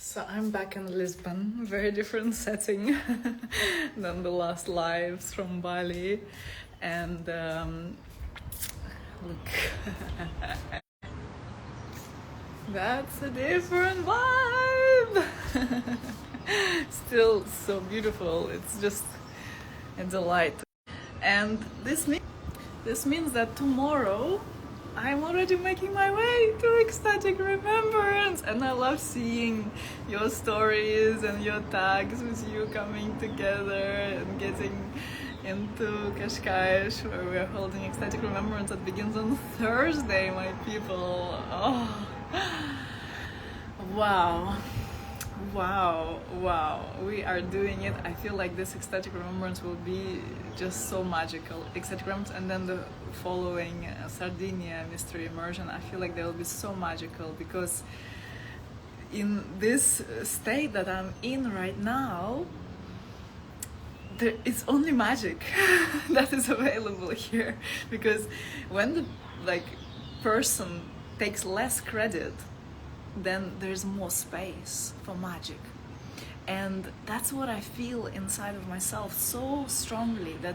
So I'm back in Lisbon, very different setting than the last lives from Bali. And look, that's a different vibe. Still so beautiful. It's just a delight. And this means that tomorrow I'm already making my way to Ecstatic Remembrance, and I love seeing your stories and your tags with you coming together and getting into Cascais, where we're holding Ecstatic Remembrance that begins on Thursday, my people. Oh, wow. Wow, we are doing it. I feel like this Ecstatic Remembrance will be just so magical. Ecstatic Remembrance, and then the following Sundari Mystery Immersion, I feel like they will be so magical, because in this state that I'm in right now, it's only magic that is available here. Because when the person takes less credit, then there's more space for magic. And that's what I feel inside of myself so strongly, that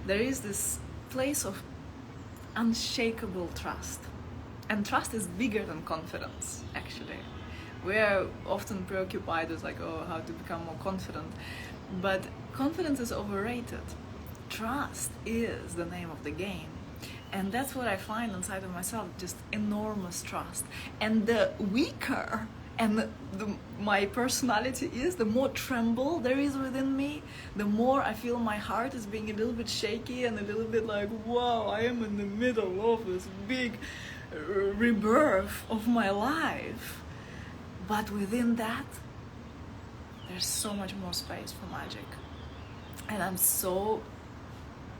there is this place of unshakable trust. And trust is bigger than confidence, actually. We're often preoccupied with how to become more confident. But confidence is overrated. Trust is the name of the game. And that's what I find inside of myself, just enormous trust. And the weaker my personality is, the more tremble there is within me, the more I feel my heart is being a little bit shaky and a little bit like, wow, I am in the middle of this big rebirth of my life. But within that, there's so much more space for magic. And I'm so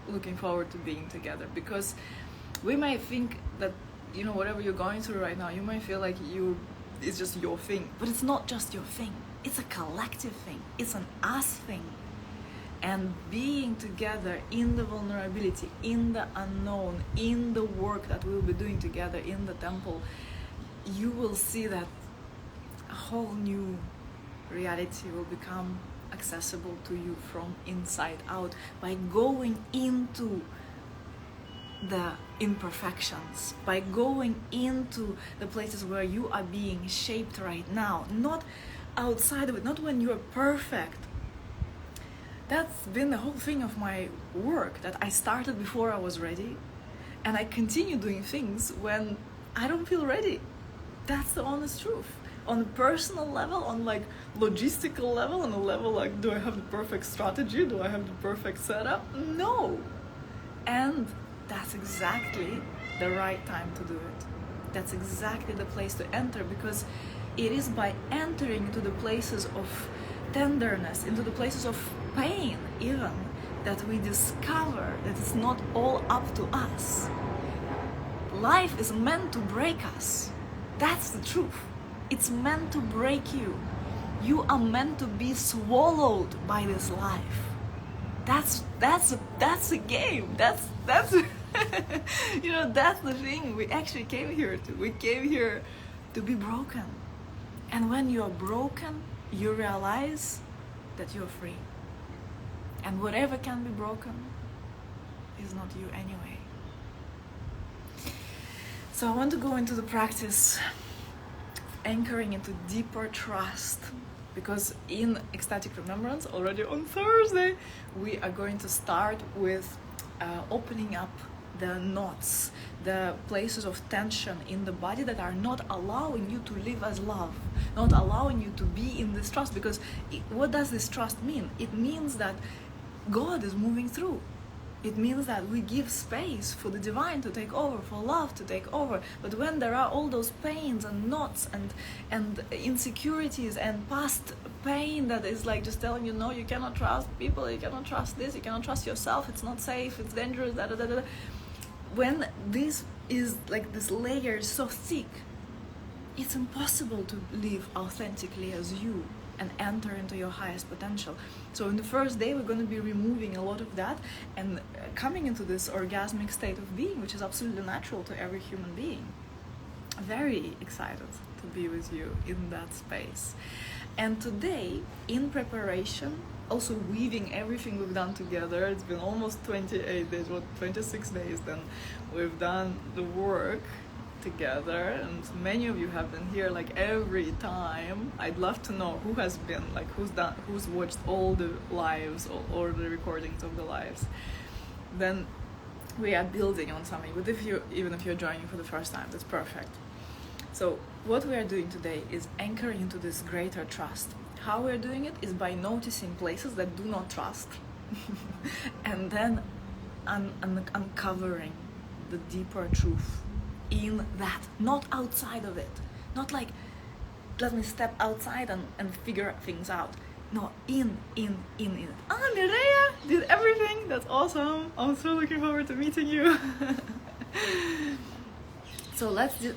looking forward to being together, because we may think that whatever you're going through right now, you might feel like it's just your thing, but it's not just your thing. It's a collective thing. It's an us thing. And being together in the vulnerability, in the unknown, in the work that we'll be doing together in the temple, you will see that a whole new reality will become accessible to you from inside out, by going into the imperfections, by going into the places where you are being shaped right now, not outside of it, not when you are perfect. That's been the whole thing of my work, that I started before I was ready, and I continue doing things when I don't feel ready. That's the honest truth. On a personal level, on logistical level, on a level do I have the perfect strategy? Do I have the perfect setup? No. And that's exactly the right time to do it. That's exactly the place to enter, because it is by entering into the places of tenderness, into the places of pain even, that we discover that it's not all up to us. Life is meant to break us. That's the truth. It's meant to break you. You are meant to be swallowed by this life. That's a game. That's that's the thing we actually came here to. We came here to be broken. And when you are broken, you realize that you're free. And whatever can be broken is not you anyway. So I want to go into the practice anchoring into deeper trust, because in Ecstatic Remembrance, already on Thursday, we are going to start with opening up the knots, the places of tension in the body that are not allowing you to live as love, not allowing you to be in this trust. Because what does this trust mean? It means that God is moving through. It means that we give space for the divine to take over, for love to take over. But when there are all those pains and knots and insecurities and past pain that is just telling you, no, you cannot trust people, you cannot trust this, you cannot trust yourself, it's not safe, it's dangerous, when this is this layer is so thick, it's impossible to live authentically as you and enter into your highest potential. So in the first day, we're going to be removing a lot of that and coming into this orgasmic state of being, which is absolutely natural to every human being. Very excited to be with you in that space. And today, in preparation, also weaving everything we've done together, it's been almost 28 days, 26 days then we've done the work together, and many of you have been here like every time. I'd love to know who has been, like who's watched all the lives, all the recordings of the lives. Then we are building on something, but even if you're joining for the first time, that's perfect. So what we are doing today is anchoring into this greater trust. How we're doing it is by noticing places that do not trust and then uncovering the deeper truth in that, not outside of it. Not like, let me step outside and figure things out. No, in it. Mireia did everything. That's awesome. I'm so looking forward to meeting you. So let's do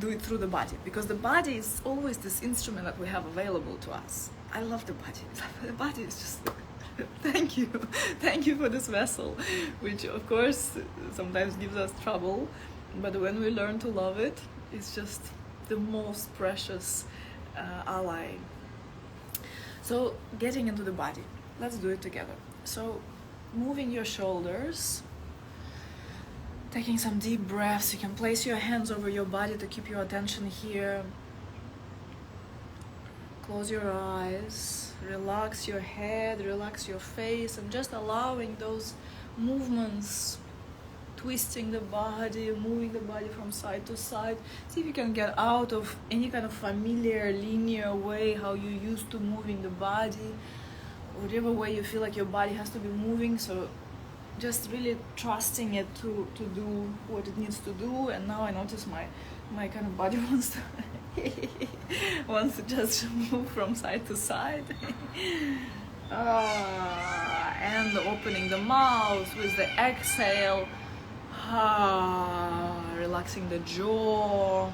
it through the body, because the body is always this instrument that we have available to us. I love the body. The body is just, thank you for this vessel, which of course sometimes gives us trouble, but when we learn to love it, it's just the most precious ally. So getting into the body, let's do it together. So moving your shoulders, taking some deep breaths. You can place your hands over your body to keep your attention here. Close your eyes, relax your head, relax your face, and just allowing those movements, twisting the body, moving the body from side to side. See if you can get out of any kind of familiar, linear way how you used to moving the body, whatever way you feel like your body has to be moving. So just really trusting it to do what it needs to do. And now I notice my kind of body wants to just move from side to side. And opening the mouth with the exhale. Relaxing the jaw.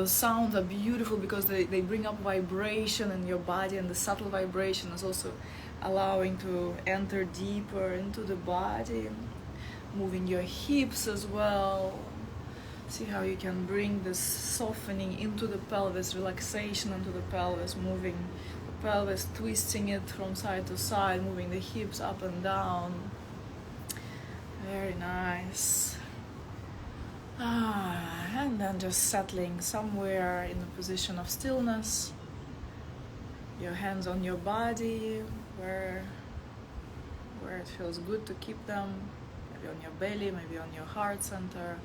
Those sounds are beautiful because they bring up vibration in your body, and the subtle vibration is also allowing to enter deeper into the body. Moving your hips as well. See how you can bring this softening into the pelvis, relaxation into the pelvis, moving the pelvis, twisting it from side to side, moving the hips up and down. Very nice. And then just settling somewhere in a position of stillness. Your hands on your body, where it feels good to keep them. Maybe on your belly, maybe on your heart center.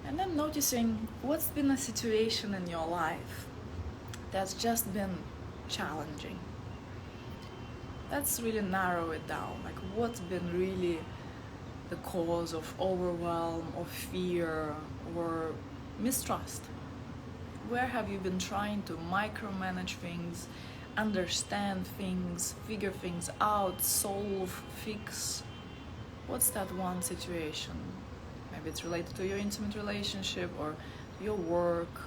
And then noticing what's been a situation in your life that's just been challenging. Let's really narrow it down. Like, what's been really the cause of overwhelm or fear or mistrust? Where have you been trying to micromanage things, understand things, figure things out, solve, fix? What's that one situation? Maybe it's related to your intimate relationship or to your work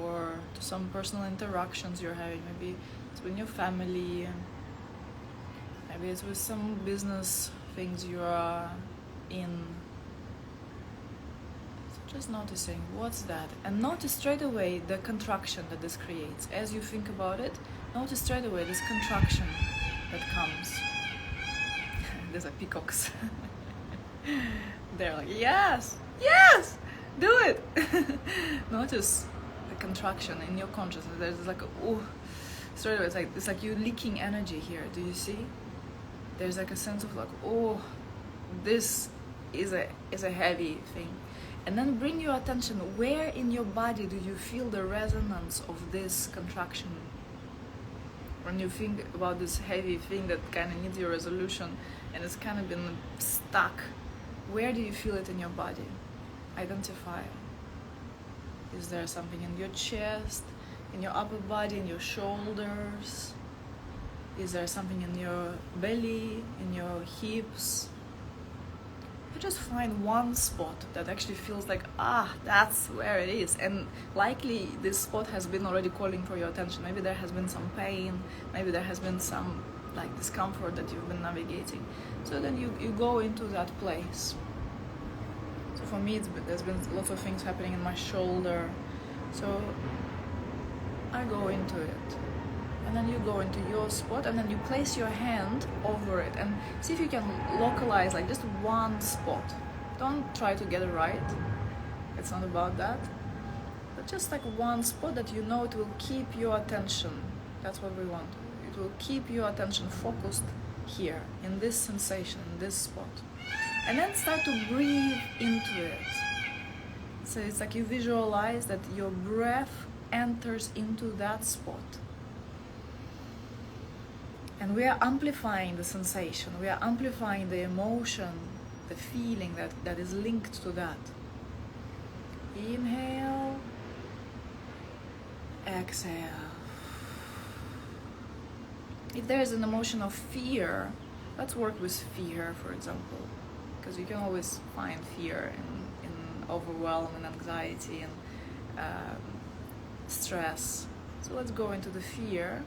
or to some personal interactions you're having. Maybe it's with your family. Maybe it's with some business things you are in. So just noticing what's that, and notice straight away the contraction that this creates. As you think about it, notice straight away this contraction that comes. There's a peacocks. They're like, yes, do it. Notice the contraction in your consciousness. There's like, straight away, it's like you leaking energy here. Do you see? There's like a sense of like, this is a heavy thing. And then bring your attention, where in your body do you feel the resonance of this contraction? When you think about this heavy thing that kind of needs your resolution and it's kind of been stuck, where do you feel it in your body? Identify. Is there something in your chest, in your upper body, in your shoulders? Is there something in your belly, in your hips? You just find one spot that actually feels like, that's where it is. And likely this spot has been already calling for your attention. Maybe there has been some pain, maybe there has been some like discomfort that you've been navigating. So then you go into that place. So for me, there's been lots of things happening in my shoulder. So I go into it, and then you go into your spot, and then you place your hand over it and see if you can localize like just one spot. Don't try to get it right, it's not about that, but just like one spot that you know it will keep your attention. That's what we want. It will keep your attention focused here, in this sensation, in this spot. And then start to breathe into it. So it's like you visualize that your breath enters into that spot. And we are amplifying the sensation, we are amplifying the emotion, the feeling that is linked to that. Inhale, exhale. If there is an emotion of fear, let's work with fear, for example, because you can always find fear in overwhelm and anxiety and stress. So let's go into the fear.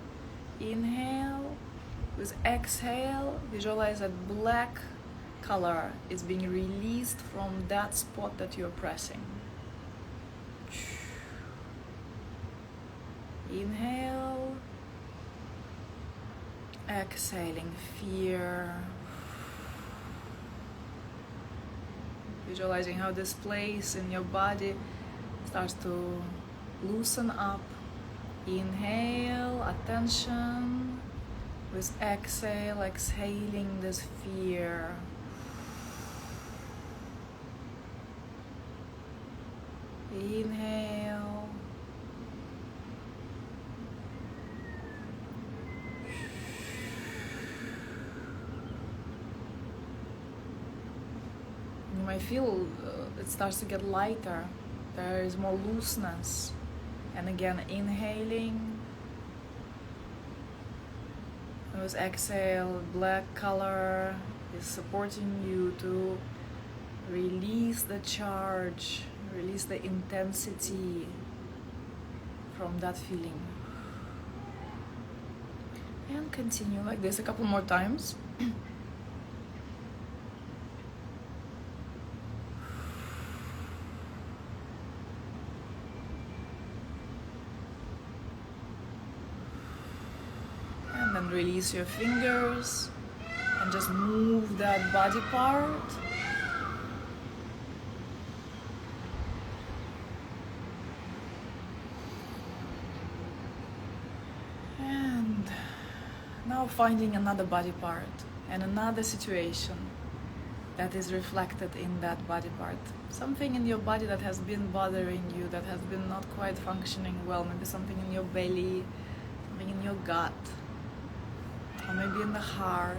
Inhale. With exhale, visualize that black color is being released from that spot that you're pressing. Inhale. Exhaling fear. Visualizing how this place in your body starts to loosen up. Inhale, attention. With exhale, exhaling this fear. Inhale. You might feel it starts to get lighter. There is more looseness. And again, inhaling. With exhale, black color is supporting you to release the charge, release the intensity from that feeling. And continue like this a couple more times. Release your fingers and just move that body part. And now finding another body part and another situation that is reflected in that body part. Something in your body that has been bothering you, that has been not quite functioning well. Maybe something in your belly, something in your gut, or maybe in the heart.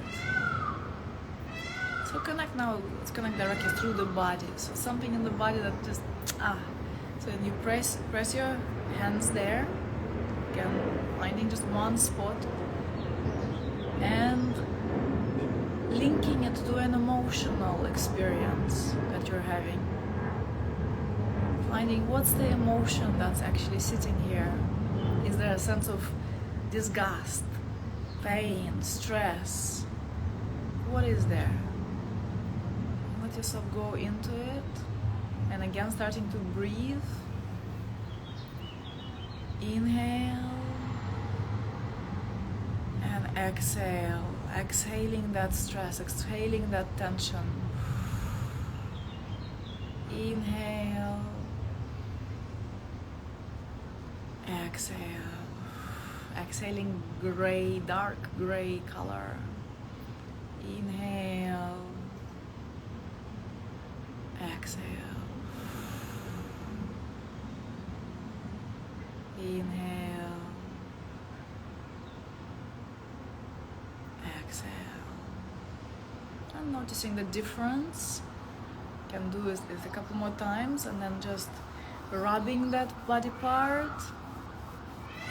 So connect now, let's connect directly through the body. So something in the body that just, So you press your hands there, again, finding just one spot, and linking it to an emotional experience that you're having. Finding what's the emotion that's actually sitting here. Is there a sense of disgust, pain, stress? What is there? Let yourself go into it, and again starting to breathe. Inhale and exhale, exhaling that stress, exhaling that tension. Inhale, exhale, exhaling gray, dark gray color. Inhale, exhale, inhale, exhale. And noticing the difference. Can do this a couple more times, and then just rubbing that body part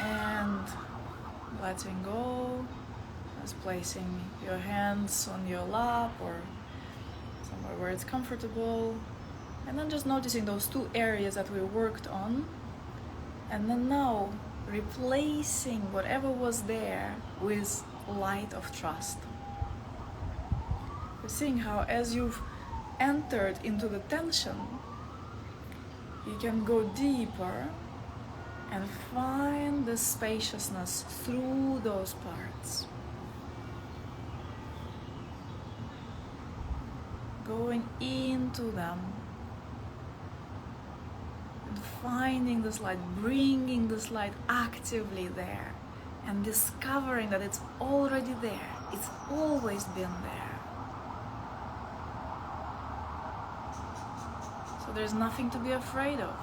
and letting go. Just placing your hands on your lap or somewhere where it's comfortable, and then just noticing those two areas that we worked on, and then now replacing whatever was there with light of trust. You're seeing how as you've entered into the tension, you can go deeper and find the spaciousness through those parts. Going into them and finding this light, bringing this light actively there, and discovering that it's already there, it's always been there. So there's nothing to be afraid of.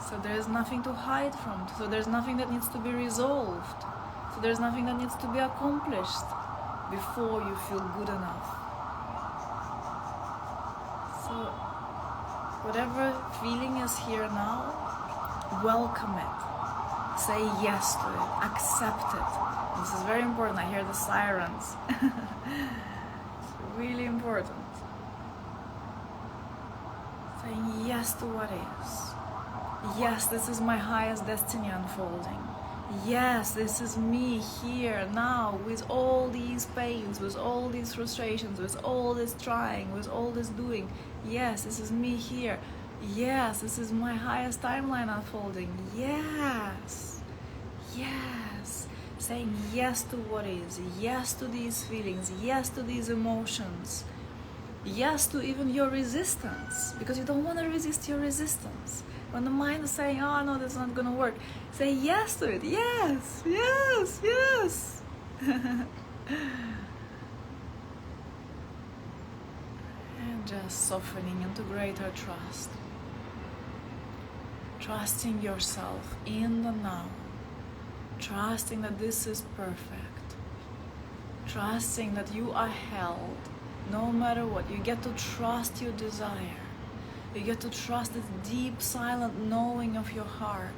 So there's nothing to hide from. So there's nothing that needs to be resolved. So there's nothing that needs to be accomplished before you feel good enough. So whatever feeling is here now, welcome it. Say yes to it. Accept it. This is very important. I hear the sirens. It's really important. Saying yes to what is. Yes, this is my highest destiny unfolding. Yes, this is me here now with all these pains, with all these frustrations, with all this trying, with all this doing. Yes, this is me here. Yes, this is my highest timeline unfolding. Yes, yes. Saying yes to what is, yes to these feelings, yes to these emotions, yes to even your resistance, because you don't want to resist your resistance. When the mind is saying, oh no, that's not going to work, say yes to it. Yes, yes, yes. And just softening into greater trust. Trusting yourself in the now. Trusting that this is perfect. Trusting that you are held no matter what. You get to trust your desire. You get to trust this deep, silent knowing of your heart.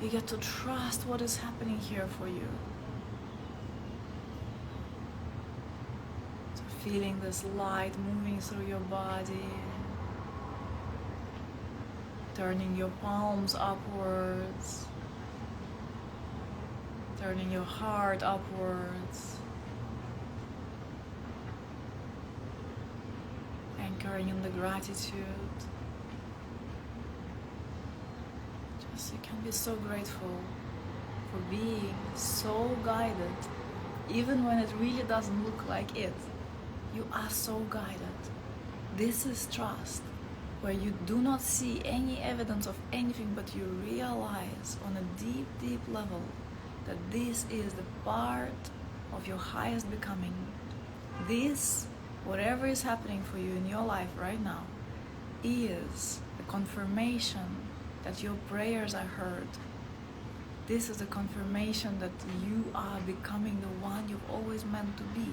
You get to trust what is happening here for you. So feeling this light moving through your body. Turning your palms upwards. Turning your heart upwards. Anchoring in the gratitude. You can be so grateful for being so guided, even when it really doesn't look like it. You are so guided. This is trust, where you do not see any evidence of anything, but you realize on a deep, deep level that this is the part of your highest becoming. This, whatever is happening for you in your life right now, is a confirmation that your prayers are heard. This is a confirmation that you are becoming the one you've always meant to be.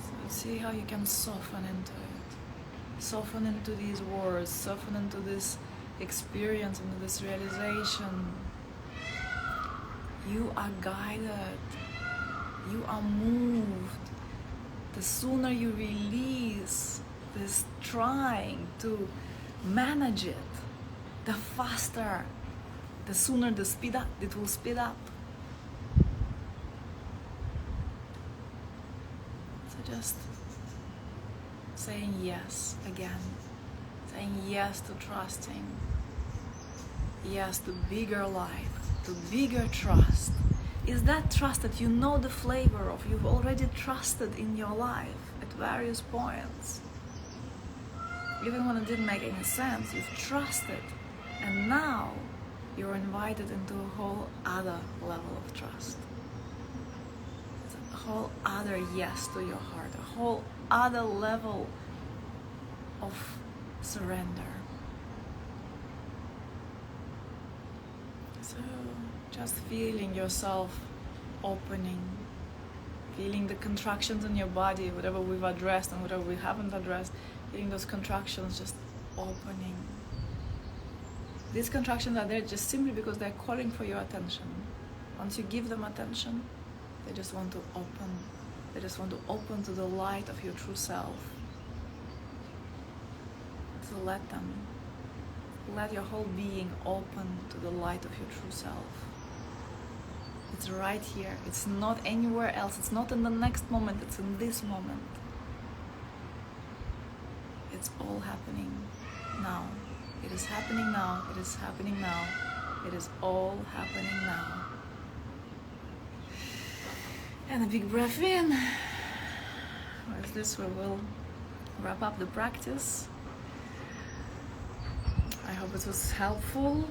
So see how you can soften into it. Soften into these words, soften into this experience, into this realization. You are guided. You are moved. The sooner you release this trying to manage it, the faster, the sooner it will speed up. So just saying yes again, saying yes to trusting, yes to bigger life, to bigger trust. Is that trust that you know the flavor of, you've already trusted in your life at various points. Even when it didn't make any sense, you've trusted. And now you're invited into a whole other level of trust. It's a whole other yes to your heart, a whole other level of surrender. So just feeling yourself opening, feeling the contractions in your body, whatever we've addressed and whatever we haven't addressed, feeling those contractions just opening. These contractions are there just simply because they're calling for your attention. Once you give them attention, they just want to open. They just want to open to the light of your true self. So let them. Let your whole being open to the light of your true self. It's right here. It's not anywhere else. It's not in the next moment. It's in this moment. It's all happening now. It is happening now. It is happening now. It is all happening now. And a big breath in. With this we will wrap up the practice. I hope it was helpful.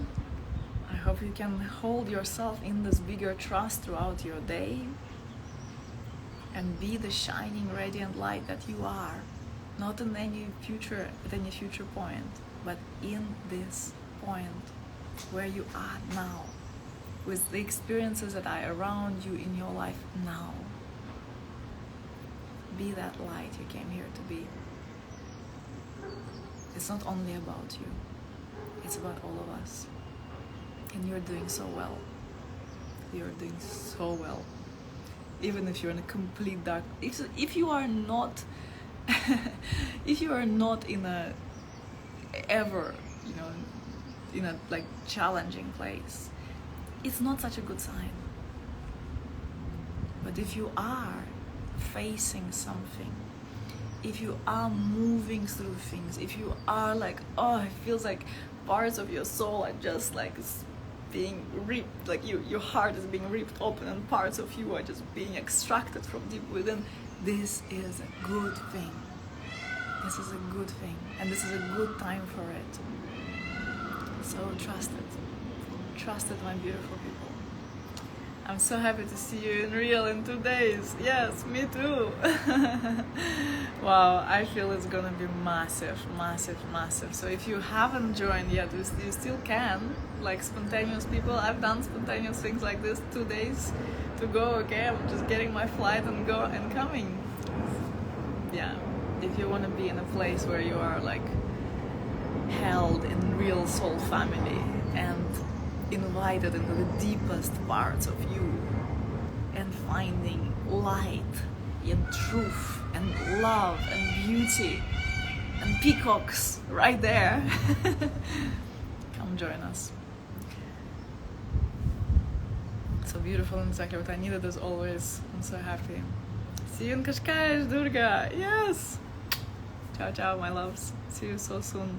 I hope you can hold yourself in this bigger trust throughout your day and be the shining radiant light that you are, not in any future, at any future point, but in this point where you are now, with the experiences that are around you in your life now. Be that light you came here to be. It's not only about you, it's about all of us. And you're doing so well. You're doing so well. Even if you're in a complete dark, if you are not if you are not in a ever, in a like challenging place, it's not such a good sign. But if you are facing something, if you are moving through things, if you are like, oh, it feels like parts of your soul are just like being ripped, like your heart is being ripped open and parts of you are just being extracted from deep within, this is a good thing. This is a good thing, and this is a good time for it. So trust it. Trust it, my beautiful people. I'm so happy to see you in real in 2 days. Yes, me too. Wow, I feel it's gonna be massive, massive, massive. So if you haven't joined yet, you still can. Like spontaneous people, I've done spontaneous things like this, 2 days to go. Okay, I'm just getting my flight and go and coming. Yeah, if you want to be in a place where you are like held in real soul family and invited into the deepest parts of you and finding light and truth and love and beauty and peacocks right there. Come join us. So beautiful and exactly what I needed as always. I'm so happy. See you in Cascais, Durga. Yes. Ciao, ciao, my loves. See you so soon.